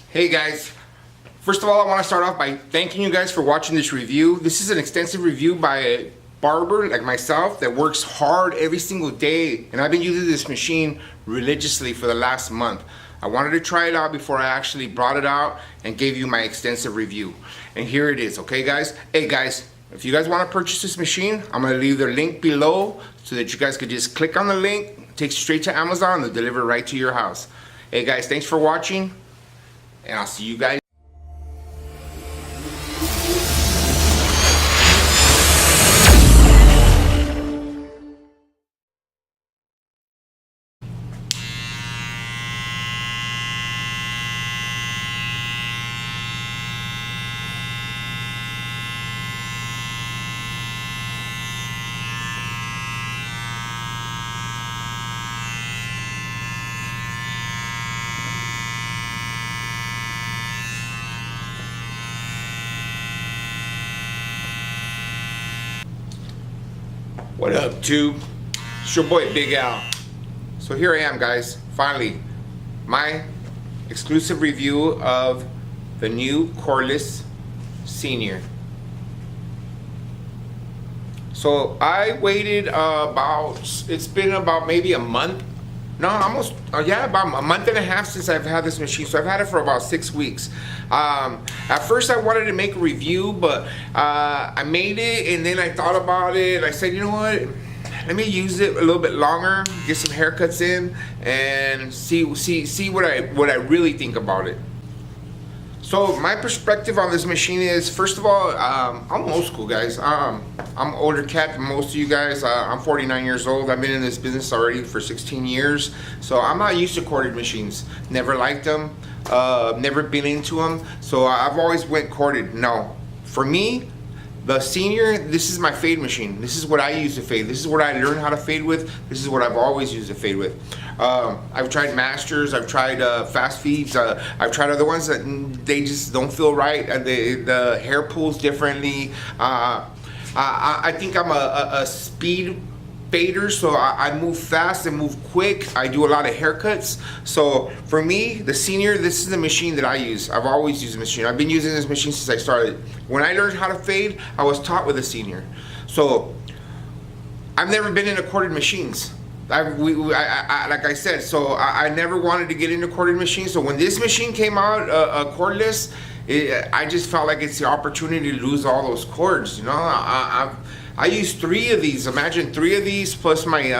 Hey guys, first of all I want to start off by thanking you guys for watching this review. This is an extensive review by a barber like myself that works hard every single day, and I've been using this machine religiously for the last month. I wanted to try it out before I actually brought it out and gave you my extensive review. And here it is, okay guys? Hey guys, if you guys want to purchase this machine, I'm going to leave the link below so that you guys could just click on the link, it takes you straight to Amazon, they'll deliver right to your house. Hey guys, thanks for watching, and I'll see you guys. What up, tube? It's your boy Big Al. So here I am, guys. Finally, my exclusive review of the new cordless Senior. So I waited it's been about maybe a month. No, almost, about a month and a half since I've had this machine. So I've had it for about 6 weeks. At first I wanted to make a review, but I made it and then I thought about it. I said, you know what? Let me use it a little bit longer, get some haircuts in, and see what I really think about it. So my perspective on this machine is, first of all, I'm old school, guys. I'm older cat than most of you guys. I'm 49 years old. I've been in this business already for 16 years. So I'm not used to corded machines. Never liked them. Never been into them. So I've always went corded. No, for me, the Senior, this is my fade machine. This is what I use to fade. This is what I learned how to fade with. This is what I've always used to fade with. I've tried masters, I've tried fast feeds, I've tried other ones that they just don't feel right. The hair pulls differently. I think I'm a speed fader, so I move fast and move quick. I do a lot of haircuts. So for me, the Senior, this is the machine that I use. I've always used the machine. I've been using this machine since I started. When I learned how to fade, I was taught with a Senior. So I've never been into corded machines. Like I said, so I never wanted to get into corded machines. So when this machine came out, cordless, I just felt like it's the opportunity to lose all those cords. You know, I use 3 of these. Imagine 3 of these plus my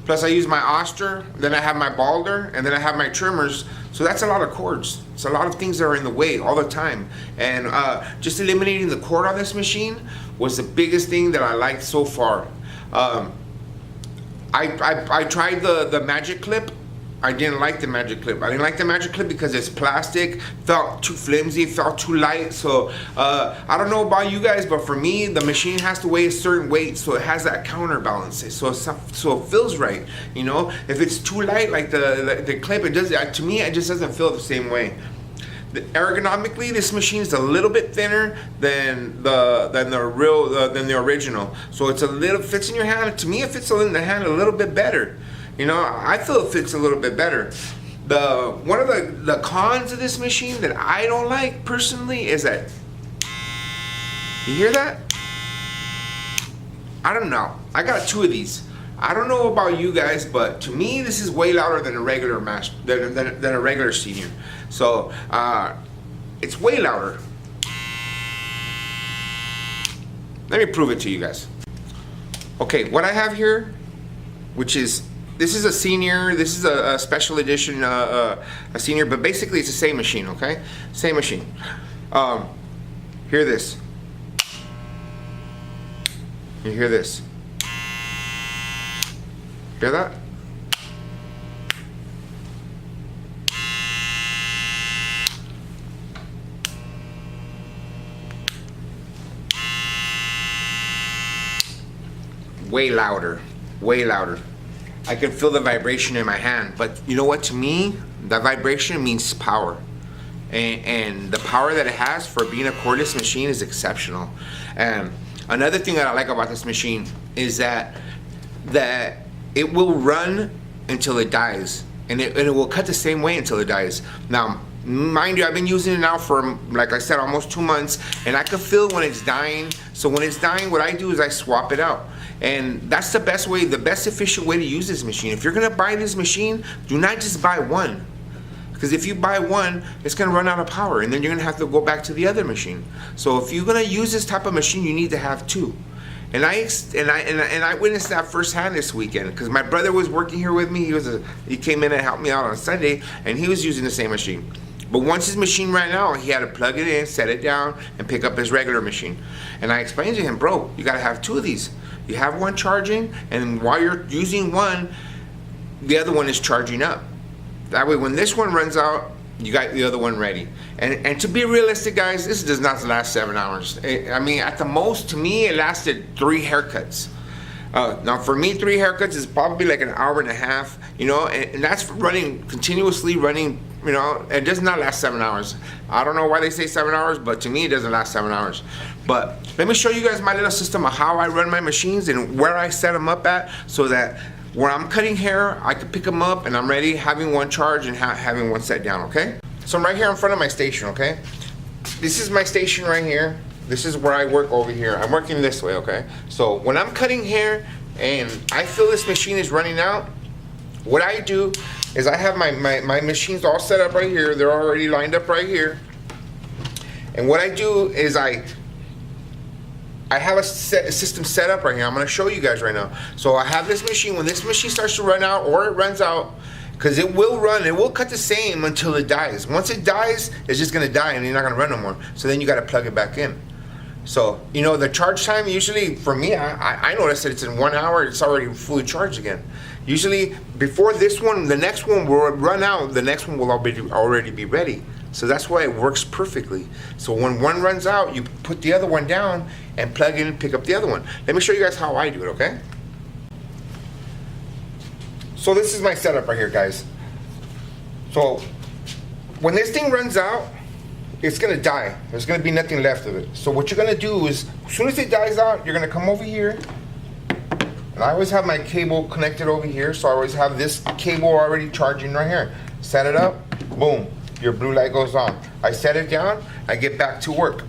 plus I use my Oster. Then I have my balder, and then I have my trimmers. So that's a lot of cords. It's a lot of things that are in the way all the time. And just eliminating the cord on this machine was the biggest thing that I liked so far. I tried the magic clip. I didn't like the magic clip. I didn't like the magic clip because it's plastic, felt too flimsy, felt too light. So I don't know about you guys, but for me, the machine has to weigh a certain weight, so it has that counterbalance. So it feels right. You know, if it's too light, like the clip, it does. To me, it just doesn't feel the same way. Ergonomically, this machine is a little bit thinner than the original. So it's a little fits in your hand. To me, it fits in the hand a little bit better. You know, I feel it fits a little bit better. One of the cons of this machine that I don't like personally is that, you hear that? I don't know. I got 2 of these. I don't know about you guys, but to me this is way louder than a regular than a regular Senior. So it's way louder. Let me prove it to you guys. Okay, what I have here, this is a Senior, this is a special edition, a Senior, but basically it's the same machine, okay? Same machine. Hear this. You hear this? Hear that? Way louder, way louder. I can feel the vibration in my hand, but you know what, to me, that vibration means power. And the power that it has for being a cordless machine is exceptional. And another thing that I like about this machine is that it will run until it dies. and it will cut the same way until it dies. Now, mind you, I've been using it now for, like I said, almost 2 months, and I can feel when it's dying. So when it's dying, what I do is I swap it out. And that's the best way, the best efficient way to use this machine. If you're gonna buy this machine, do not just buy one. Because if you buy one, it's gonna run out of power, and then you're gonna have to go back to the other machine. So if you're gonna use this type of machine, you need to have two. And I witnessed that firsthand this weekend, because my brother was working here with me. He came in and helped me out on Sunday, and he was using the same machine. But once his machine ran out, he had to plug it in, set it down, and pick up his regular machine. And I explained to him, bro, you gotta have two of these. You have one charging, and while you're using one, the other one is charging up. That way, when this one runs out, you got the other one ready. And to be realistic, guys, this does not last 7 hours. I mean, at the most, to me, it lasted 3 haircuts. Now, for me, 3 haircuts is probably like an hour and a half, you know, and that's running, continuously running, you know. It does not last 7 hours. I don't know why they say 7 hours, but to me, it doesn't last 7 hours. But let me show you guys my little system of how I run my machines and where I set them up at, so that when I'm cutting hair, I can pick them up and I'm ready, having one charge and having one set down, okay? So I'm right here in front of my station, okay? This is my station right here. This is where I work over here. I'm working this way, okay? So when I'm cutting hair and I feel this machine is running out, what I do is I have my machines all set up right here. They're already lined up right here. And what I do is I have a system set up right here. I'm gonna show you guys right now. So I have this machine. When this machine starts to run out or it runs out, because it will run, it will cut the same until it dies. Once it dies, it's just gonna die and you're not gonna run no more. So then you gotta plug it back in. So, you know, the charge time usually, for me, I notice that it's in 1 hour, it's already fully charged again. Usually, before this one, the next one will run out, the next one will already be ready. So that's why it works perfectly. So when one runs out, you put the other one down and plug in and pick up the other one. Let me show you guys how I do it, okay? So this is my setup right here, guys. So when this thing runs out, it's gonna die. There's gonna be nothing left of it. So what you're gonna do is, as soon as it dies out, you're gonna come over here. And I always have my cable connected over here, so I always have this cable already charging right here. Set it up, boom, your blue light goes on. I set it down, I get back to work.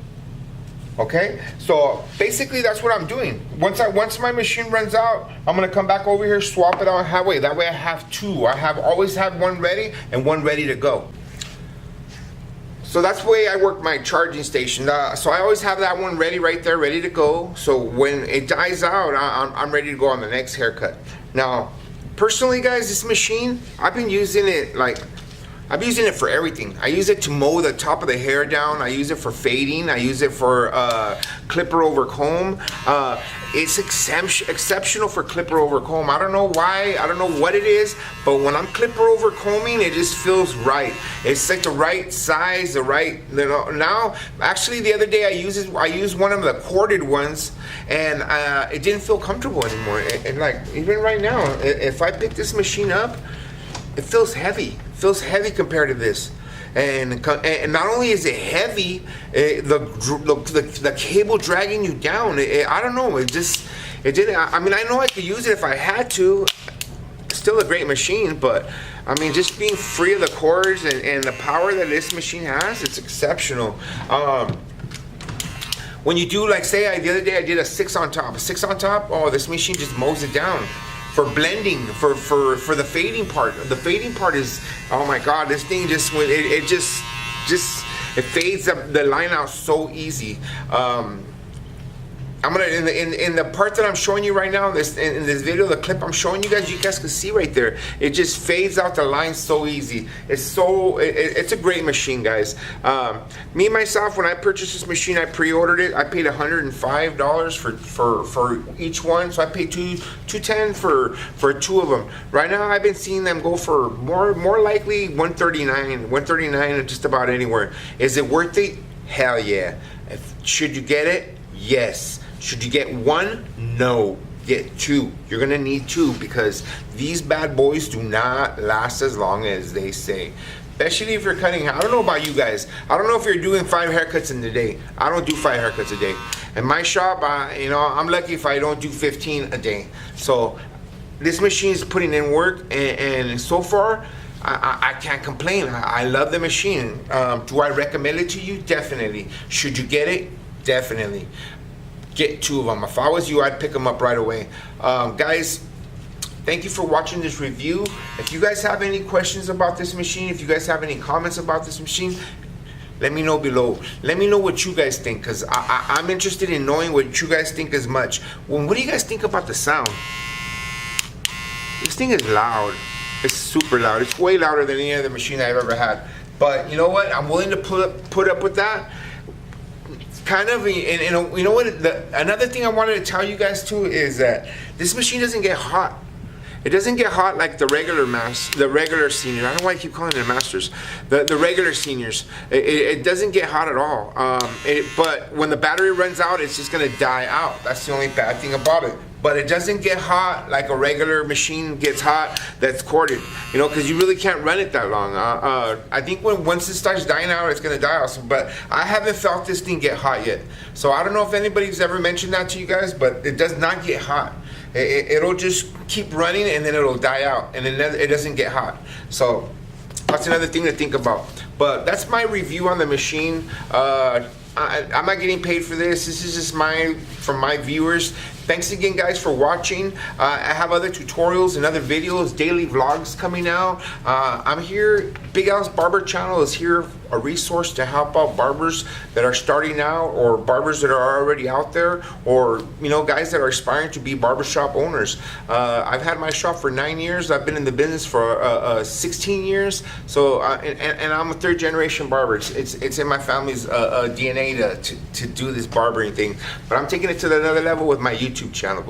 Okay, so basically that's what I'm doing. Once my machine runs out, I'm gonna come back over here, swap it out halfway. That way I have two. Always have one ready and one ready to go. So that's the way I work my charging station. So I always have that one ready right there, ready to go. So when it dies out, I'm ready to go on the next haircut. Now, personally, guys, this machine, I've been using it for everything. I use it to mow the top of the hair down. I use it for fading. I use it for clipper over comb. It's exceptional for clipper over comb. I don't know why. I don't know what it is, but when I'm clipper over combing, it just feels right. It's like the right size, the right. You know, now, actually, the other day I used one of the corded ones, and it didn't feel comfortable anymore. And like even right now, if I pick this machine up, it feels heavy. Feels heavy compared to this, and not only is it heavy, the cable dragging you down. I don't know. It didn't. I mean, I know I could use it if I had to. Still a great machine, but I mean, just being free of the cords and the power that this machine has, it's exceptional. When you do, like, say, the other day I did a 6 on top. A 6 on top. Oh, this machine just mows it down. For blending, for the fading part. The fading part is, oh my God, this thing just went, it fades up the line out so easy. I'm gonna in the part that I'm showing you right now, in this video, the clip I'm showing you guys can see right there. It just fades out the line so easy. It's a great machine, guys. Me myself, when I purchased this machine, I pre-ordered it. I paid $105 for each one, so I paid $210 for 2 of them. Right now, I've been seeing them go for more likely $139 just about anywhere. Is it worth it? Hell yeah. Should you get it? Yes. Should you get one? No. Get 2. You're gonna need 2 because these bad boys do not last as long as they say. Especially if you're cutting. I don't know about you guys. I don't know if you're doing 5 haircuts in a day. I don't do 5 haircuts a day. In my shop, you know, I'm lucky if I don't do 15 a day. So this machine is putting in work, and so far, I can't complain. I love the machine. Do I recommend it to you? Definitely. Should you get it? Definitely. Get 2 of them. If I was you, I'd pick them up right away. Guys, thank you for watching this review. If you guys have any questions about this machine, if you guys have any comments about this machine, let me know below. Let me know what you guys think, because I'm interested in knowing what you guys think as much. Well, what do you guys think about the sound? This thing is loud. It's super loud. It's way louder than any other machine I've ever had. But you know what? I'm willing to put up with that. It's kind of, and you know what? Another thing I wanted to tell you guys too is that this machine doesn't get hot. It doesn't get hot like the regular senior. I don't know why I keep calling it masters. The regular seniors. It doesn't get hot at all. But when the battery runs out, it's just gonna die out. That's the only bad thing about it. But it doesn't get hot like a regular machine gets hot that's corded. You know, because you really can't run it that long. I think once it starts dying out, it's gonna die also. But I haven't felt this thing get hot yet. So I don't know if anybody's ever mentioned that to you guys, but it does not get hot. It'll just keep running and then it'll die out, and it doesn't get hot. So that's another thing to think about. But that's my review on the machine. I'm not getting paid for this. This is just from my viewers. Thanks again, guys, for watching. I have other tutorials and other videos, daily vlogs coming out. I'm here. Big Al's Barber Channel is here, a resource to help out barbers that are starting out, or barbers that are already out there, or guys that are aspiring to be barbershop owners. I've had my shop for 9 years. I've been in the business for 16 years. So and I'm a 3rd generation barber. It's in my family's DNA to do this barbering thing. But I'm taking it to another level with my YouTube channel.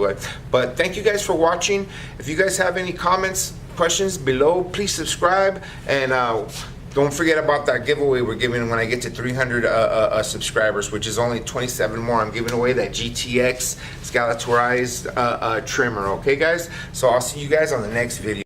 But thank you guys for watching. If you guys have any comments, questions below, please subscribe, and don't forget about that giveaway we're giving when I get to 300 subscribers, which is only 27 more. I'm giving away that GTX scalatorized trimmer. Okay, guys? So I'll see you guys on the next video.